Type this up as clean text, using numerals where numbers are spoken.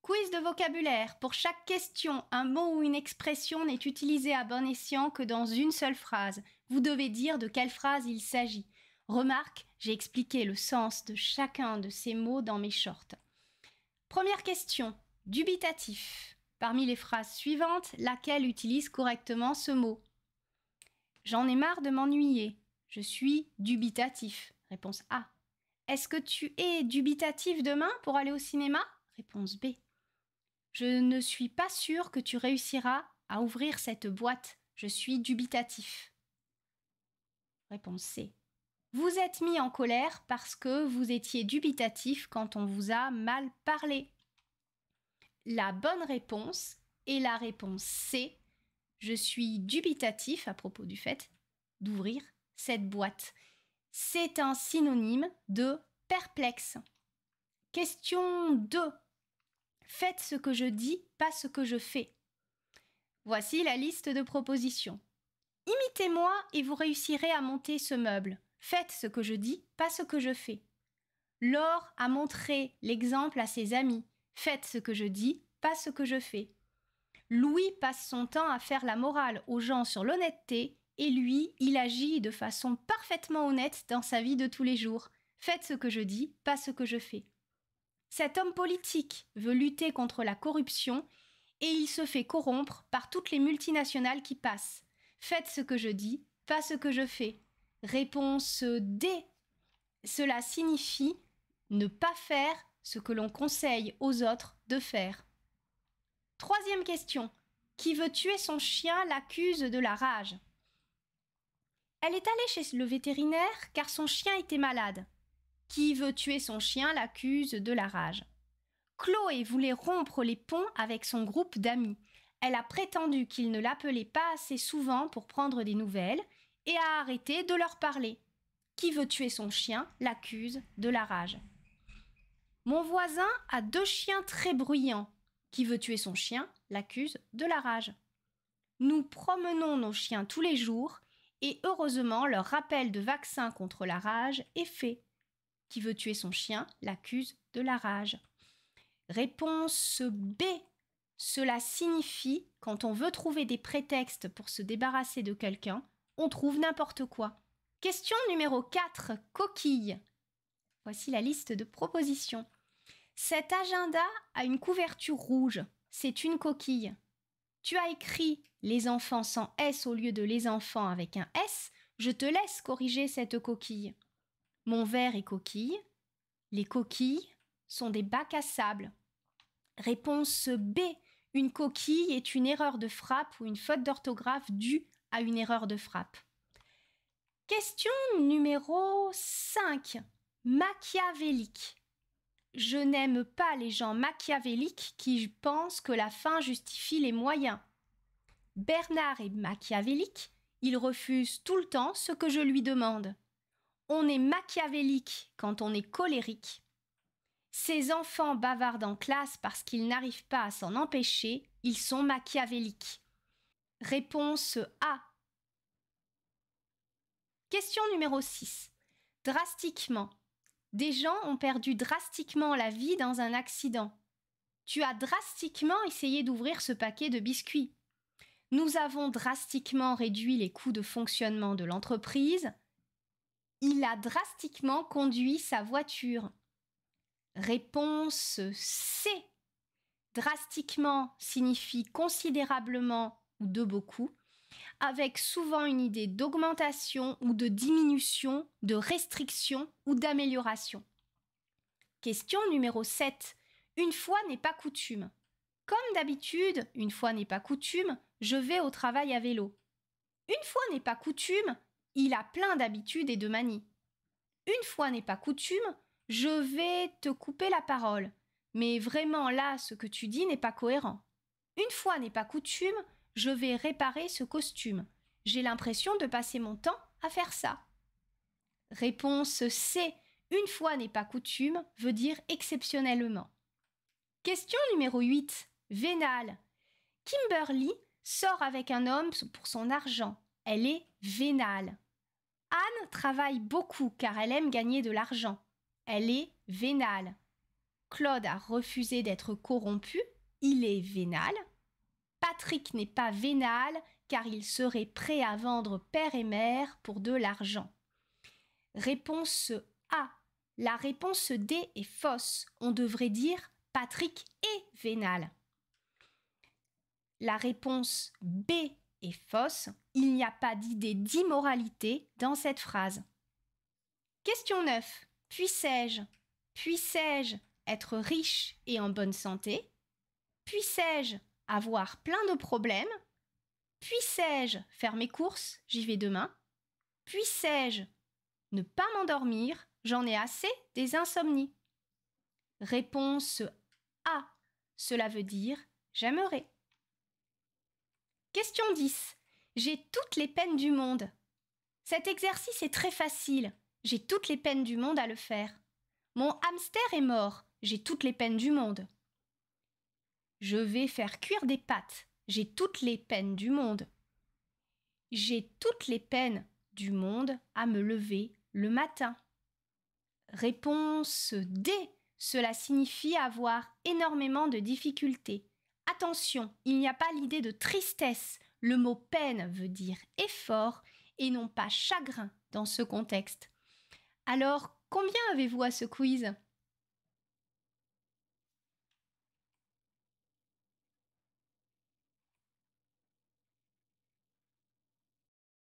Quiz de vocabulaire. Pour chaque question, un mot ou une expression n'est utilisé à bon escient que dans une seule phrase. Vous devez dire de quelle phrase il s'agit. Remarque, j'ai expliqué le sens de chacun de ces mots dans mes shorts. Première question. Dubitatif. Parmi les phrases suivantes, laquelle utilise correctement ce mot? J'en ai marre de m'ennuyer. Je suis dubitatif. Réponse A. Est-ce que tu es dubitatif demain pour aller au cinéma? Réponse B. Je ne suis pas sûre que tu réussiras à ouvrir cette boîte. Je suis dubitatif. Réponse C. Vous êtes mis en colère parce que vous étiez dubitatif quand on vous a mal parlé. La bonne réponse est la réponse C. Je suis dubitatif à propos du fait d'ouvrir cette boîte. C'est un synonyme de perplexe. Question 2. Faites ce que je dis, pas ce que je fais. Voici la liste de propositions. Imitez-moi et vous réussirez à monter ce meuble. Faites ce que je dis, pas ce que je fais. Laure a montré l'exemple à ses amis. Faites ce que je dis, pas ce que je fais. Louis passe son temps à faire la morale aux gens sur l'honnêteté et lui, il agit de façon parfaitement honnête dans sa vie de tous les jours. Faites ce que je dis, pas ce que je fais. Cet homme politique veut lutter contre la corruption et il se fait corrompre par toutes les multinationales qui passent. Faites ce que je dis, pas ce que je fais. Réponse D. Cela signifie ne pas faire ce que l'on conseille aux autres de faire. Troisième question. Qui veut tuer son chien l'accuse de la rage. Elle est allée chez le vétérinaire car son chien était malade. Qui veut tuer son chien l'accuse de la rage. Chloé voulait rompre les ponts avec son groupe d'amis. Elle a prétendu qu'il ne l'appelait pas assez souvent pour prendre des nouvelles et a arrêté de leur parler. Qui veut tuer son chien l'accuse de la rage. Mon voisin a 2 chiens très bruyants. Qui veut tuer son chien l'accuse de la rage. Nous promenons nos chiens tous les jours et heureusement leur rappel de vaccin contre la rage est fait. Qui veut tuer son chien l'accuse de la rage. Réponse B. Cela signifie quand on veut trouver des prétextes pour se débarrasser de quelqu'un, on trouve n'importe quoi. Question numéro 4. Coquille. Voici la liste de propositions. Cet agenda a une couverture rouge. C'est une coquille. Tu as écrit les enfants sans S au lieu de les enfants avec un S. Je te laisse corriger cette coquille. Mon verre est coquille. Les coquilles sont des bacs à sable. Réponse B. Une coquille est une erreur de frappe ou une faute d'orthographe due à une erreur de frappe. Question numéro 5. Machiavélique. Je n'aime pas les gens machiavéliques qui pensent que la fin justifie les moyens. Bernard est machiavélique. Il refuse tout le temps ce que je lui demande. On est machiavélique quand on est colérique. Ces enfants bavardent en classe parce qu'ils n'arrivent pas à s'en empêcher. Ils sont machiavéliques. Réponse A. Question numéro 6. Drastiquement. Des gens ont perdu drastiquement la vie dans un accident. Tu as drastiquement essayé d'ouvrir ce paquet de biscuits. Nous avons drastiquement réduit les coûts de fonctionnement de l'entreprise. Il a drastiquement conduit sa voiture. Réponse C. Drastiquement signifie considérablement ou de beaucoup, avec souvent une idée d'augmentation ou de diminution, de restriction ou d'amélioration. Question numéro 7. Une fois n'est pas coutume. Comme d'habitude, une fois n'est pas coutume, je vais au travail à vélo. Une fois n'est pas coutume, il a plein d'habitudes et de manies. Une fois n'est pas coutume, je vais te couper la parole. Mais vraiment là, ce que tu dis n'est pas cohérent. Une fois n'est pas coutume, je vais réparer ce costume. J'ai l'impression de passer mon temps à faire ça. Réponse C. Une fois n'est pas coutume veut dire exceptionnellement. Question numéro 8. Vénale. Kimberly sort avec un homme pour son argent. Elle est vénale. Anne travaille beaucoup car elle aime gagner de l'argent. Elle est vénale. Claude a refusé d'être corrompu, il est vénal. Patrick n'est pas vénal car il serait prêt à vendre père et mère pour de l'argent. Réponse A. La réponse D est fausse. On devrait dire Patrick est vénal. La réponse B est fausse. Il n'y a pas d'idée d'immoralité dans cette phrase. Question 9. Puissais-je être riche et en bonne santé? Puissais-je avoir plein de problèmes? Puissais-je faire mes courses? J'y vais demain. Puissais-je ne pas m'endormir? J'en ai assez des insomnies. Réponse A. Cela veut dire j'aimerais. Question 10. J'ai toutes les peines du monde. Cet exercice est très facile. J'ai toutes les peines du monde à le faire. Mon hamster est mort. J'ai toutes les peines du monde. Je vais faire cuire des pâtes. J'ai toutes les peines du monde. J'ai toutes les peines du monde à me lever le matin. Réponse D. Cela signifie avoir énormément de difficultés. Attention, il n'y a pas l'idée de tristesse. Le mot peine veut dire effort et non pas chagrin dans ce contexte. Alors, combien avez-vous à ce quiz ?